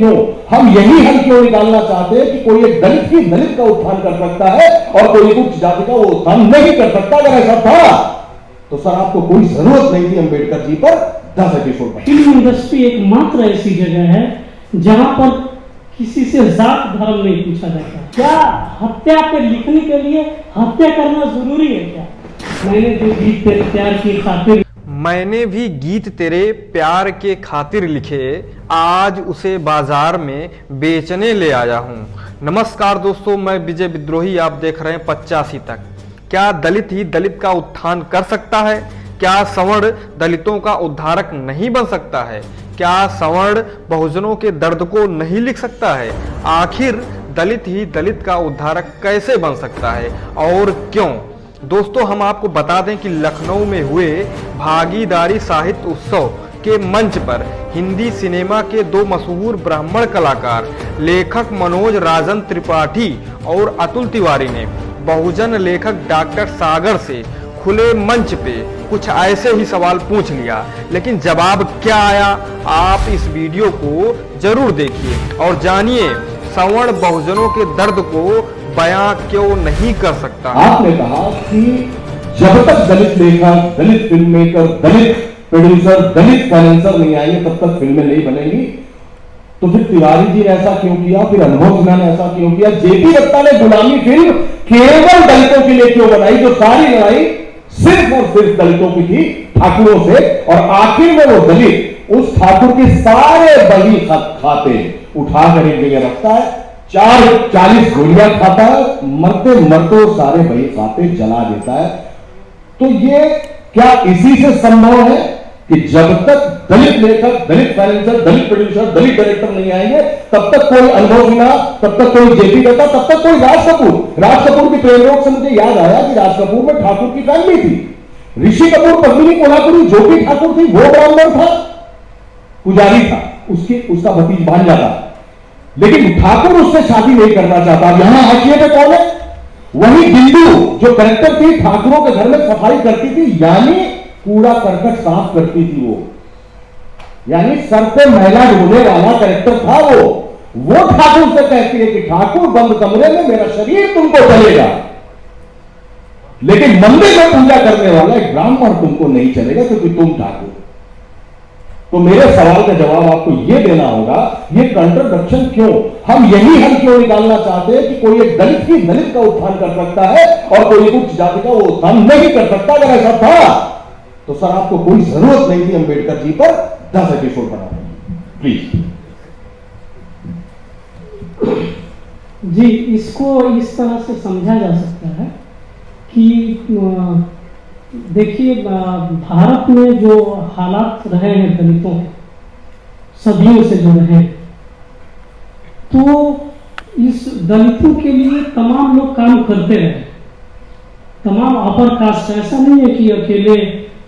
क्यों हम यही हल क्यों निकालना चाहते हैं कि कोई एक दलित ही दलित का उत्थान कर सकता है और कोई उच्च जाति का वो उत्थान नहीं कर सकता। अगर ऐसा था तो सर आपको कोई जरूरत नहीं थी अंबेडकर जी पर 10 एपिसोड। फिल्म इंडस्ट्री एकमात्र ऐसी जगह है जहां पर किसी से जात धर्म नहीं पूछा जाता। क्या हत्या पे लिखने के लिए हत्या करना जरूरी है क्या? मैंने जो गीत तेरे प्यार की खातिर मैंने भी गीत तेरे प्यार के खातिर लिखे, आज उसे बाजार में बेचने ले आया हूँ। नमस्कार दोस्तों, मैं विजय विद्रोही, आप देख रहे हैं 85 तक। क्या दलित ही दलित का उत्थान कर सकता है? क्या सवर्ण दलितों का उद्धारक नहीं बन सकता है? क्या सवर्ण बहुजनों के दर्द को नहीं लिख सकता है? आखिर दलित ही दलित का उद्धारक कैसे बन सकता है और क्यों? दोस्तों, हम आपको बता दें कि लखनऊ में हुए भागीदारी साहित्य उत्सव के मंच पर हिंदी सिनेमा के दो मशहूर ब्राह्मण कलाकार लेखक मनोज राजन त्रिपाठी और अतुल तिवारी ने बहुजन लेखक डॉक्टर सागर से खुले मंच पे कुछ ऐसे ही सवाल पूछ लिया, लेकिन जवाब क्या आया आप इस वीडियो को जरूर देखिए और जानिए सवर्ण बहुजनों के दर्द को बयां क्यों नहीं कर सकता। आपने कहा कि जब तक दलित लेखक, दलित फिल्म मेकर, दलित प्रोड्यूसर, दलित फाइनेंसर नहीं आएंगे तब तक फिल्में नहीं बनेंगी। तो फिर तिवारी जी ने ऐसा क्यों किया, फिर अनुभव सिन्हा ने ऐसा क्यों किया, जेपी दत्ता ने गुलामी फिल्म केवल दलितों के लिए क्यों बनाई, जो सारी लड़ाई सिर्फ और सिर्फ दलितों की थी, ठाकुरों से, और आखिर में वो दलित उस ठाकुर के सारे बही खाते उठाकर एक जगह रखता है, 40 गोलियां खाता है, मरते मरते सारे बही खाते जला देता है। तो ये क्या इसी से संभव है कि जब तक दलित लेखक, दलित फाइनेंसर, दलित प्रोड्यूसर, दलित डायरेक्टर नहीं आएंगे तब तक कोई अनुभव सिन्हा, तब तक कोई जेपी दत्ता, तब तक कोई राज कपूर की प्रेम रोग से मुझे याद आया कि राज कपूर में ठाकुर की फैमिली थी। ऋषि कपूर पद्मिनी कोल्हापुरी जो भी ठाकुर थी वो ब्राह्मण था, पुजारी था, उसका भतीज भांजा था, लेकिन ठाकुर उससे शादी नहीं करना चाहता। यहां हाशिए पे कौन है? वही बिंदु जो करेक्टर थी, ठाकुरों के घर में सफाई करती थी, यानी कूड़ा करकट साफ करती थी वो, यानी सर पे मैला ढोने वाला करेक्टर था वो ठाकुर से कहती है कि ठाकुर बंद कमरे में मेरा शरीर तुमको चलेगा, लेकिन मंदिर में पूजा करने वाला एक ब्राह्मण तुमको नहीं चलेगा क्योंकि तुम ठाकुर। तो मेरे सवाल का जवाब आपको यह देना होगा, ये कंट्रोडक्शन क्यों, हम यही हल क्यों निकालना चाहते हैं कि कोई एक दलित ही दलित का उत्थान कर सकता है और कोई उच्च जाति का वो उत्थान नहीं कर सकता। अगर ऐसा था तो सर आपको कोई जरूरत नहीं थी अंबेडकर जी पर 10 एपिसोड बनाने। प्लीज जी, इसको इस तरह से समझा जा सकता है कि देखिए, भारत में जो हालात रहे हैं दलितों के, सदियों से जो रहे, तो इस दलितों के लिए तमाम लोग काम करते रहे, तमाम अपर कास्ट। ऐसा नहीं है कि अकेले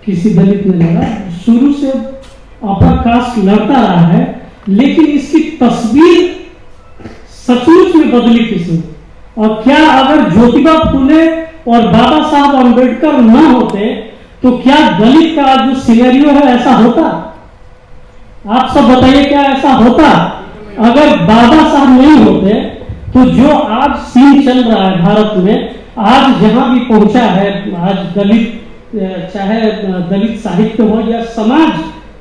किसी दलित ने लड़ा, शुरू से अपर कास्ट लड़ता रहा है, लेकिन इसकी तस्वीर सचमुच में बदली किसी। और क्या अगर ज्योतिबा फुले और बाबा साहब अम्बेडकर न होते तो क्या दलित का जो सिनेरियो है ऐसा होता? आप सब बताइए, क्या ऐसा होता? अगर बाबा साहब नहीं होते तो जो आज सीन चल रहा है भारत में, आज जहां भी पहुंचा है, आज दलित, चाहे दलित साहित्य हो या समाज,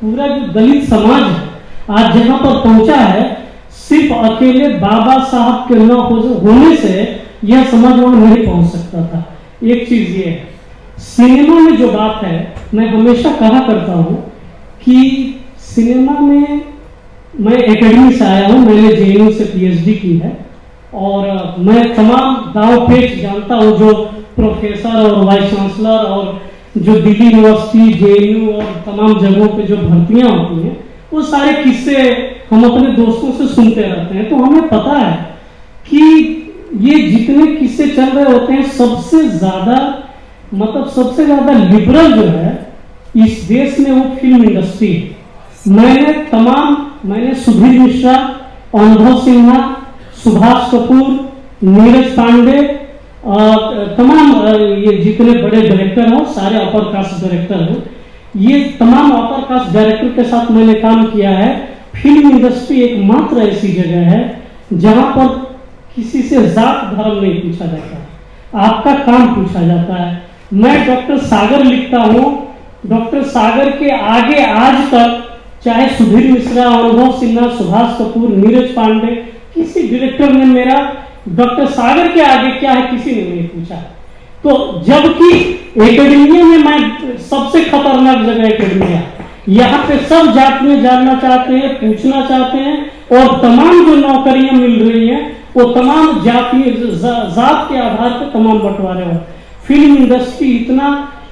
पूरा जो दलित समाज है आज जहां पर पहुंचा है, सिर्फ अकेले बाबा साहब के न होने से यह समाज वहां नहीं पहुंच सकता था। एक चीज ये है, सिनेमा में जो बात है, मैं हमेशा कहा करता हूं कि सिनेमा में, मैं एकेडमी से आया हूं, मैंने जेएनयू से पीएचडी की है और मैं तमाम दाव पेच जानता हूं जो प्रोफेसर और वाइस चांसलर और जो दिल्ली यूनिवर्सिटी, जेएनयू और तमाम जगहों पे जो भर्तियां होती हैं, वो सारे किस्से हम अपने दोस्तों से सुनते रहते हैं। तो हमें पता है कि ये जितने किस्से चल रहे होते हैं, सबसे ज्यादा लिबरल जो है इस देश में वो फिल्म इंडस्ट्री है। मैंने सुधीर मिश्रा, अनुभव सिन्हा, सुभाष कपूर, नीरज पांडे, तमाम ये जितने बड़े डायरेक्टर हो, सारे अपर कास्ट डायरेक्टर हो, ये तमाम अपर कास्ट डायरेक्टर के साथ मैंने काम किया है फिल्म इंडस्ट्री एकमात्र ऐसी जगह है जहां पर किसी से जात धर्म नहीं पूछा जाता है, आपका काम पूछा जाता है। मैं डॉक्टर सागर लिखता हूँ, डॉक्टर सागर के आगे आज तक चाहे सुधीर मिश्रा, अनुभव सिन्हा, सुभाष कपूर, नीरज पांडे, किसी डायरेक्टर ने मेरा डॉक्टर सागर के आगे क्या है किसी ने नहीं पूछा। तो जबकि एकेडमिया में मैं सबसे खतरनाक जगह एकेडमिया, यहाँ पे सब जातियां जानना चाहते हैं, पूछना चाहते हैं, और तमाम जो नौकरियां मिल रही हैं वो तमाम जातीय जात के आधार पर तमाम बंटवारे हो। फिल्म इंडस्ट्री इतना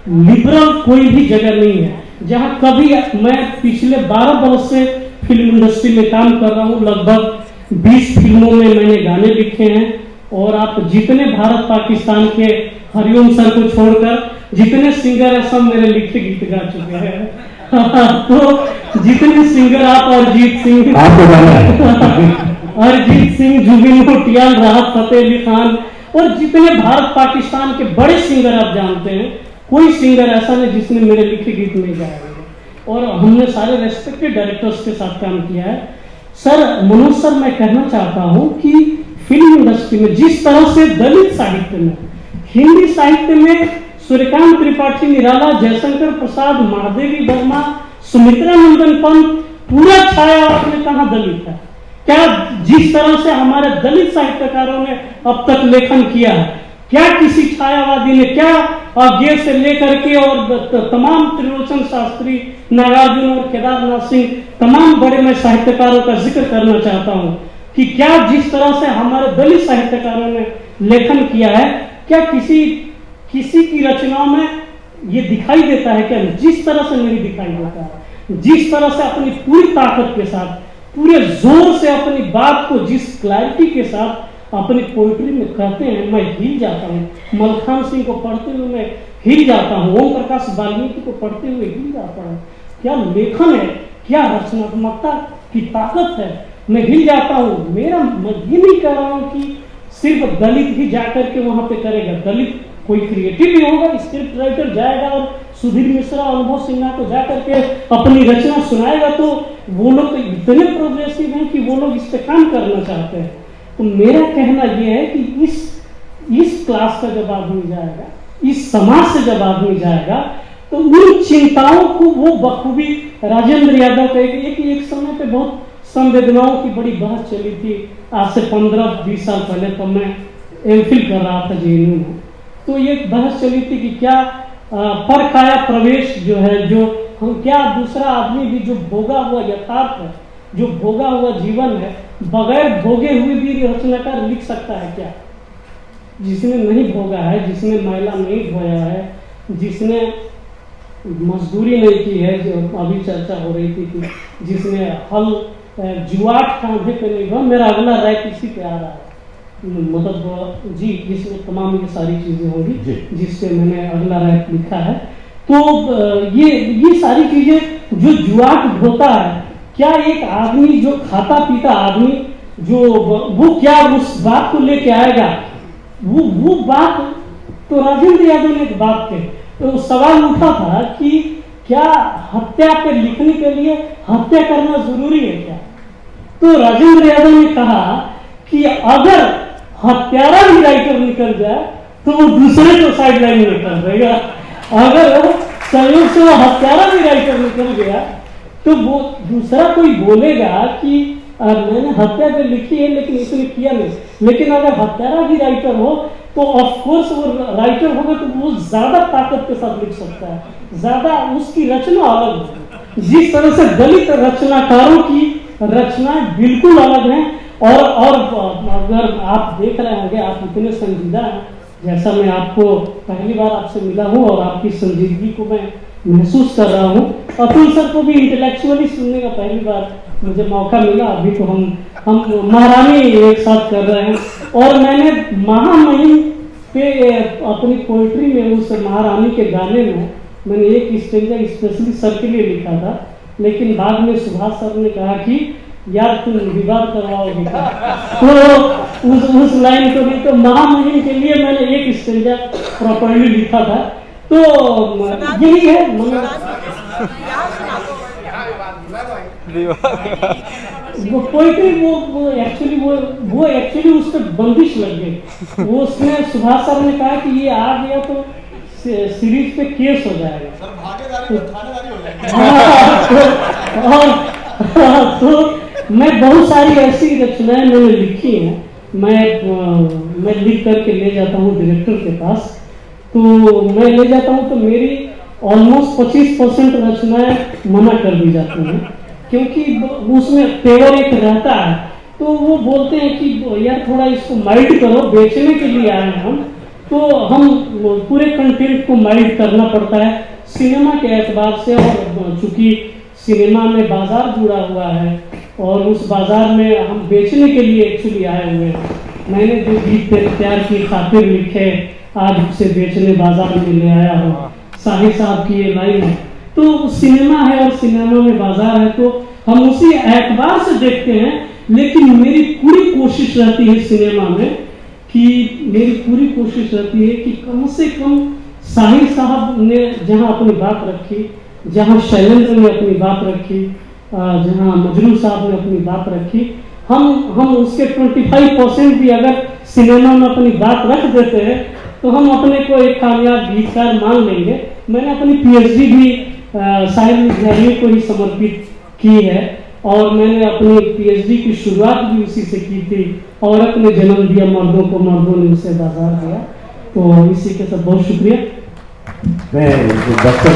लिबरल कोई भी जगह नहीं है जहां कभी, मैं पिछले 12 वर्ष से फिल्म इंडस्ट्री में काम कर रहा हूं, लगभग 20 फिल्मों में मैंने गाने लिखे हैं, और आप जितने भारत पाकिस्तान के हरिओम सर को छोड़कर जितने सिंगर है सब मेरे लिखे गीत गा चुके हैं। तो जितने सिंगर आप, अरिजीत सिंह, अरिजीत सिंह, जुबिन नौटियाल, राहत फतेह अली खान, और जितने भारत पाकिस्तान के बड़े सिंगर आप जानते हैं, कोई सिंगर ऐसा नहीं जिसने मेरे लिखे गीत नहीं गाए। और हमने सारे रेस्पेक्टेड डायरेक्टर्स के साथ काम किया है। सर मनोज सर, मैं कहना चाहता हूं कि फिल्म इंडस्ट्री में जिस तरह से दलित साहित्य में, हिंदी साहित्य में सूर्यकांत त्रिपाठी निराला, जयशंकर प्रसाद, महादेवी वर्मा, सुमित्रा नंदन पंत, पूरा छायावाद में कहाँ दलित है? क्या जिस तरह से हमारे दलित साहित्यकारों ने अब तक लेखन किया है, क्या किसी छायावादी ने, क्या अज्ञे से लेकर के और तमाम त्रिलोचन शास्त्री, नागार्जुन और केदारनाथ सिंह, तमाम बड़े मैं साहित्यकारों का जिक्र करना चाहता हूं कि क्या जिस तरह से हमारे दलित साहित्यकारों ने लेखन किया है, क्या किसी की रचनाओं में ये दिखाई देता है? क्या जिस तरह से नहीं दिखाई देता है, जिस तरह से अपनी पूरी ताकत के साथ, पूरे जोर से अपनी बात को जिस क्लैरिटी के साथ अपनी पोइट्री में कहते हैं, मैं हिल जाता हूँ। मलखान सिंह को पढ़ते हुए मैं हिल जाता हूँ, ओम प्रकाश वाल्मीकि को पढ़ते हुए हिल जाता हूँ। क्या लेखन है, क्या रचनात्मकता की ताकत है, मैं हिल जाता हूँ। मैं ये नहीं कह रहा हूँ कि सिर्फ दलित ही जाकर के वहां पे करेगा, दलित कोई क्रिएटिव भी होगा, स्क्रिप्ट राइटर जाएगा और सुधीर मिश्रा, अनुभव सिन्हा को जाकर के अपनी रचना सुनाएगा, तो वो लोग तो इतने प्रोग्रेसिव हैं कि वो लोग इस पे काम करना चाहते हैं। तो मेरा कहना यह है कि इस क्लास का जब आदमी जाएगा, इस समाज से जब आदमी जाएगा, तो उन चिंताओं को वो बखूबी, राजेंद्र यादव कहेगा कि एक समय पे बहुत संवेदनाओं की बड़ी बहस चली थी, आज से 15-20 साल पहले, तो मैं एमफिल कर रहा था जेएनयू में, तो ये बहस चली थी कि क्या परकाया प्रवेश जो है, जो हम, क्या दूसरा आदमी भी जो भोगा हुआ यथार्थ है, जो भोगा हुआ जीवन है, बगैर भोगे हुए भी रचनाकार लिख सकता है क्या? जिसने नहीं भोगा है, जिसने मैला नहीं धोया है, जिसने मजदूरी नहीं की है, जो अभी चर्चा हो रही थी कि जिसने हल जुआट कांधे पे नहीं हुआ, मेरा अगला रैप इसी पे आ रहा है, मतलब जी, जिसमें तमाम ये सारी चीजें होंगी जिससे मैंने अगला रैप लिखा है। तो ये सारी चीजें जो जुआट ढोता है, क्या एक आदमी जो खाता पीता आदमी जो वो क्या उस बात को लेके आएगा? वो बात तो राजेंद्र यादव ने एक बात कही, तो सवाल उठा था कि क्या हत्या पे लिखने के लिए हत्या करना जरूरी है क्या? तो राजेंद्र यादव ने कहा कि अगर हत्यारा भी राइटर निकल जाए तो वो दूसरे को साइड लाइन में कर देगा, अगर वो संयोग से वो हत्यारा भी राइटर निकल गया तो वो दूसरा कोई बोलेगा कि मैंने हत्या पे लिखी है लेकिन इसने किया नहीं। लेकिन अगर हत्यारा भी राइटर हो तो ऑफकोर्स वो राइटर होगा तो वो ज्यादा ताकत के साथ लिख सकता है, ज्यादा उसकी रचना अलग है। जिस तरह से दलित रचनाकारों की रचनाएं बिल्कुल अलग हैं, और अगर आप देख रहे होंगे, आप इतने संजीदा हैं, जैसा मैं आपको पहली बार आपसे मिला हूँ और आपकी संजीदगी को मैं महसूस कर रहा हूँ। अतुल सर को भी इंटेलेक्चुअली सुनने का पहली बार मुझे मौका मिला। अभी तो हम महारानी एक साथ कर रहे हैं, और मैंने महामहिम पे अपनी पोइट्री में उस महारानी के गाने में मैंने एक स्टेंजा स्पेशली सर के लिए लिखा था, लेकिन बाद में सुभाष सर ने कहा कि यार तुम विवाद करवाओगे क्या, तो उस लाइन को नहीं, तो महामहिम के लिए मैंने एक स्टेंजा प्रॉपर्ली लिखा था। तो यही है वो पोइट्री वो एक्चुअली उस पर बंदिश लग गई। वो उसने सुभाष सर ने कहा कि ये आ गया तो सीरीज पे केस हो जाएगा, सर भागीदारी में थानेदारी हो जाएगा। तो मैं बहुत सारी ऐसी रचनाएं मैंने लिखी हैं, मैं लिख करके ले जाता हूँ डायरेक्टर के पास, तो मैं ले जाता हूँ तो मेरी ऑलमोस्ट 25% रचनाएं मना कर दी जाती हैं, क्योंकि उसमें तेवर एक रहता है। तो वो बोलते हैं कि यार थोड़ा इसको माइल्ड करो, बेचने के लिए आए हैं हम, तो हम पूरे कंटेंट को माइल्ड करना पड़ता है सिनेमा के एतबार से। और चूंकि सिनेमा में बाजार जुड़ा हुआ है और उस बाजार में हम बेचने के लिए एक्चुअली आए हुए हैं। मैंने जो गीत तेरे प्यार की खातिर लिखे, आज उसे बेचने बाजार में ले आया हूँ, साहिब साहब की ये लाइन है। तो सिनेमा है और सिनेमा में बाजार है, तो हम उसी एतबार से देखते हैं। लेकिन मेरी पूरी कोशिश रहती है सिनेमा में कि कम से कम साहिब साहब ने जहां अपनी बात रखी, जहां शैलेंद्र ने अपनी बात रखी, जहां मजरू साहब ने अपनी बात रखी, हम उसके 25% भी अगर सिनेमा में अपनी बात रख देते हैं तो हम अपने को एक कामयाब गीतकार मान लेंगे। मैंने अपनी पीएचडी भी साहिब विद्यालय को ही समर्पित की है और मैंने अपनी पीएचडी की शुरुआत भी उसी से की थी। औरत ने जन्म दिया मर्दों को, मर्दों ने उसे बाजार दिया। तो इसी के साथ बहुत शुक्रिया। मैं डॉक्टर